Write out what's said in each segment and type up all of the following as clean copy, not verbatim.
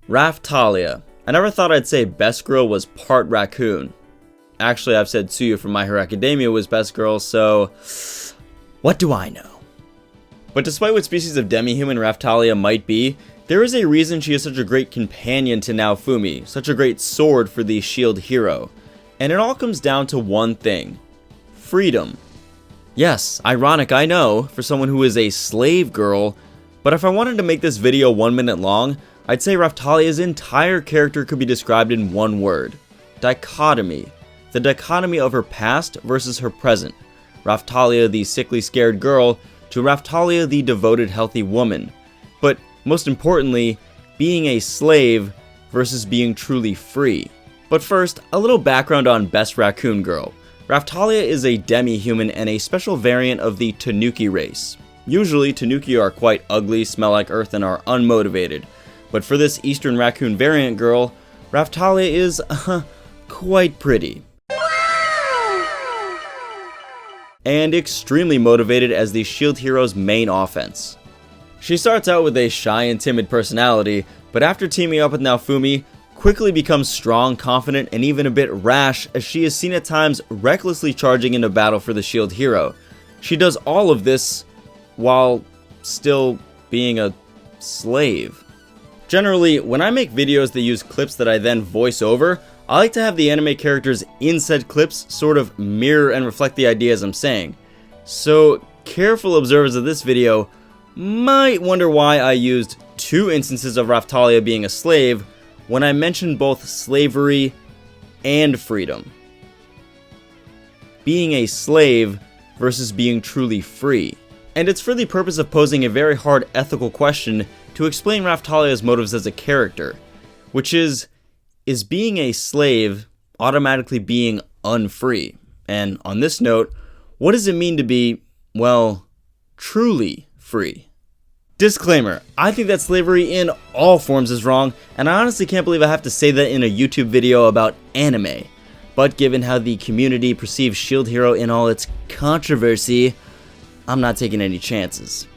Raphtalia. I never thought I'd say best girl was part raccoon. Actually, I've said Tsuyu from My Hero Academia was best girl, so what do I know? But despite what species of demi-human Raphtalia might be, there is a reason she is such a great companion to Naofumi, such a great sword for the shield hero. And it all comes down to one thing: freedom. Yes, ironic, I know, for someone who is a slave girl, but if I wanted to make this video 1 minute long, I'd say Raphtalia's entire character could be described in one word: dichotomy. The dichotomy of her past versus her present. Raphtalia, the sickly scared girl, to Raphtalia, the devoted healthy woman. But most importantly, being a slave versus being truly free. But first, a little background on Best Raccoon Girl. Raphtalia is a demi-human and a special variant of the Tanuki race. Usually, Tanuki are quite ugly, smell like earth, and are unmotivated. But for this Eastern Raccoon variant girl, Raphtalia is quite pretty. And extremely motivated as the shield hero's main offense. She starts out with a shy and timid personality, but after teaming up with Naofumi, quickly becomes strong, confident, and even a bit rash, as she is seen at times recklessly charging into battle for the shield hero. She does all of this while still being a slave. Generally, when I make videos that use clips that I then voice over, I like to have the anime characters in said clips sort of mirror and reflect the ideas I'm saying. So, careful observers of this video might wonder why I used 2 instances of Raphtalia being a slave when I mentioned both slavery and freedom. Being a slave versus being truly free. And it's for the purpose of posing a very hard ethical question to explain Raphtalia's motives as a character, which is being a slave automatically being unfree? And on this note, what does it mean to be, well, truly free? Disclaimer, I think that slavery in all forms is wrong, and I honestly can't believe I have to say that in a YouTube video about anime. But given how the community perceives Shield Hero in all its controversy, I'm not taking any chances.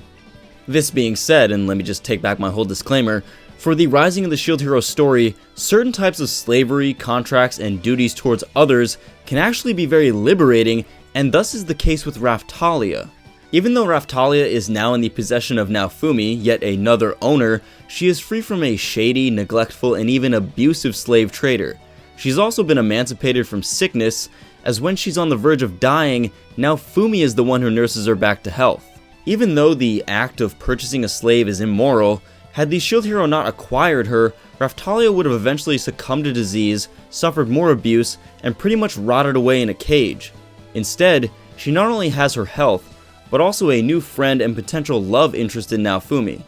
This being said, and let me just take back my whole disclaimer, for the Rising of the Shield Hero story, certain types of slavery, contracts, and duties towards others can actually be very liberating, and thus is the case with Raphtalia. Even though Raphtalia is now in the possession of Naofumi, yet another owner, she is free from a shady, neglectful, and even abusive slave trader. She's also been emancipated from sickness, as when she's on the verge of dying, Naofumi is the one who nurses her back to health. Even though the act of purchasing a slave is immoral, had the shield hero not acquired her, Raphtalia would have eventually succumbed to disease, suffered more abuse, and pretty much rotted away in a cage. Instead, she not only has her health, but also a new friend and potential love interest in Naofumi.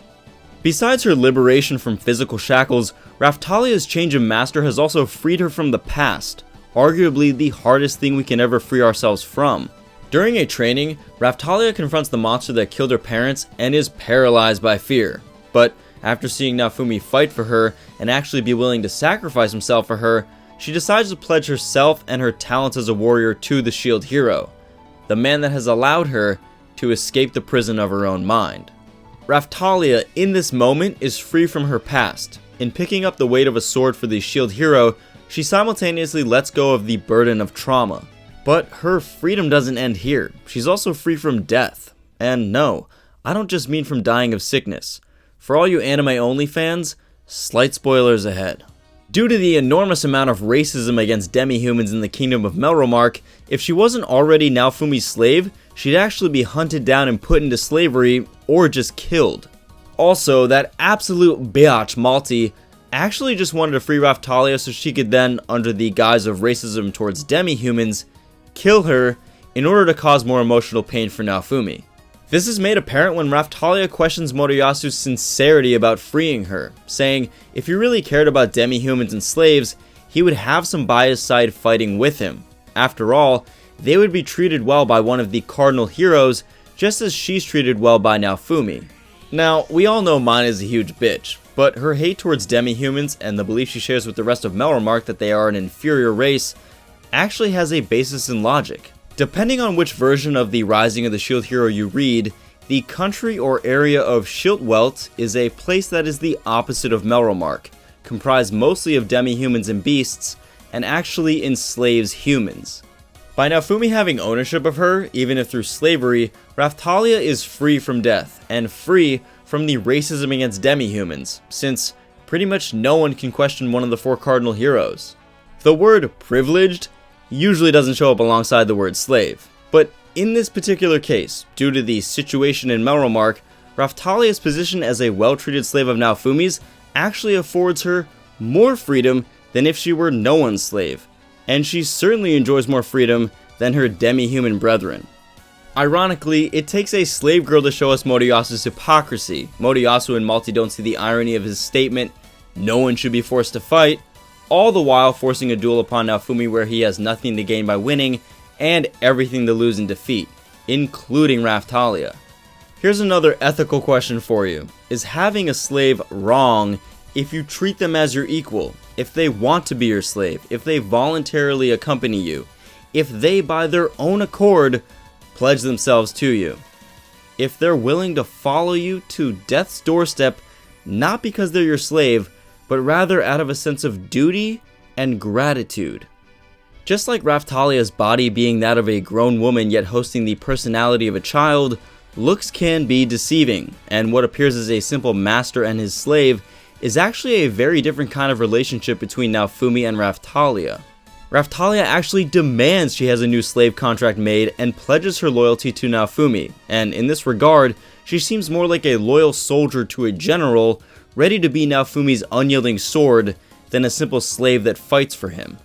Besides her liberation from physical shackles, Raphtalia's change of master has also freed her from the past, arguably the hardest thing we can ever free ourselves from. During a training, Raphtalia confronts the monster that killed her parents and is paralyzed by fear. But after seeing Naofumi fight for her and actually be willing to sacrifice himself for her, she decides to pledge herself and her talents as a warrior to the shield hero, the man that has allowed her to escape the prison of her own mind. Raphtalia, in this moment, is free from her past. In picking up the weight of a sword for the shield hero, she simultaneously lets go of the burden of trauma. But her freedom doesn't end here. She's also free from death. And no, I don't just mean from dying of sickness. For all you anime-only fans, slight spoilers ahead. Due to the enormous amount of racism against demi-humans in the kingdom of Melromarc, if she wasn't already Naofumi's slave, she'd actually be hunted down and put into slavery, or just killed. Also, that absolute biatch Malti actually just wanted to free Raphtalia so she could then, under the guise of racism towards demi-humans, kill her in order to cause more emotional pain for Naofumi. This is made apparent when Raphtalia questions Moriyasu's sincerity about freeing her, saying if he really cared about demi-humans and slaves, he would have some biased side fighting with him. After all, they would be treated well by one of the cardinal heroes, just as she's treated well by Naofumi. Now, we all know Mina is a huge bitch, but her hate towards demi-humans and the belief she shares with the rest of Melromarc that they are an inferior race actually has a basis in logic. Depending on which version of the Rising of the Shield Hero you read, the country or area of Schildwelt is a place that is the opposite of Melromarc, comprised mostly of demi-humans and beasts, and actually enslaves humans. By Naofumi having ownership of her, even if through slavery, Raphtalia is free from death, and free from the racism against demi-humans, since pretty much no one can question one of the 4 cardinal heroes. The word privileged usually doesn't show up alongside the word slave, but in this particular case, due to the situation in Melromarc, Raphtalia's position as a well-treated slave of Naofumi's actually affords her more freedom than if she were no one's slave, and she certainly enjoys more freedom than her demi-human brethren. Ironically, it takes a slave girl to show us Moriyasu's hypocrisy. Moriyasu and Malty don't see the irony of his statement, no one should be forced to fight, all the while forcing a duel upon Naofumi where he has nothing to gain by winning and everything to lose in defeat, including Raphtalia. Here's another ethical question for you. Is having a slave wrong if you treat them as your equal, if they want to be your slave, if they voluntarily accompany you, if they by their own accord pledge themselves to you, if they're willing to follow you to death's doorstep not because they're your slave, but rather out of a sense of duty and gratitude? Just like Raphtalia's body being that of a grown woman yet hosting the personality of a child, looks can be deceiving, and what appears as a simple master and his slave is actually a very different kind of relationship between Naofumi and Raphtalia. Raphtalia actually demands she has a new slave contract made and pledges her loyalty to Naofumi, and in this regard, she seems more like a loyal soldier to a general ready to be Naofumi's unyielding sword than a simple slave that fights for him.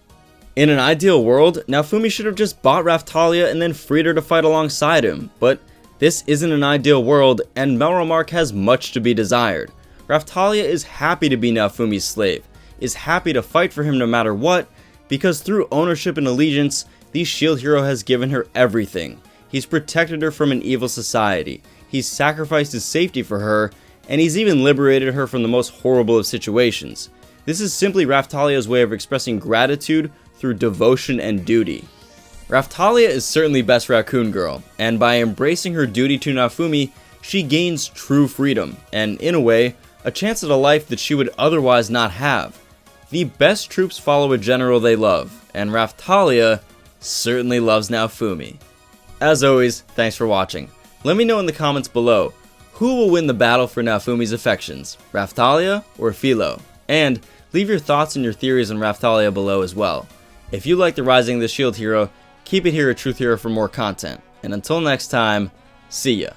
In an ideal world, Naofumi should have just bought Raphtalia and then freed her to fight alongside him, but this isn't an ideal world, and Melromarc has much to be desired. Raphtalia is happy to be Naofumi's slave, is happy to fight for him no matter what, because through ownership and allegiance, the shield hero has given her everything. He's protected her from an evil society, he's sacrificed his safety for her, and he's even liberated her from the most horrible of situations. This is simply Raphtalia's way of expressing gratitude through devotion and duty. Raphtalia is certainly best Raccoon Girl, and by embracing her duty to Naofumi, she gains true freedom, and in a way, a chance at a life that she would otherwise not have. The best troops follow a general they love, and Raphtalia certainly loves Naofumi. As always, thanks for watching. Let me know in the comments below, who will win the battle for Naofumi's affections, Raphtalia or Philo? And leave your thoughts and your theories on Raphtalia below as well. If you like the Rising of the Shield hero, keep it here at Truth Hero for more content. And until next time, see ya.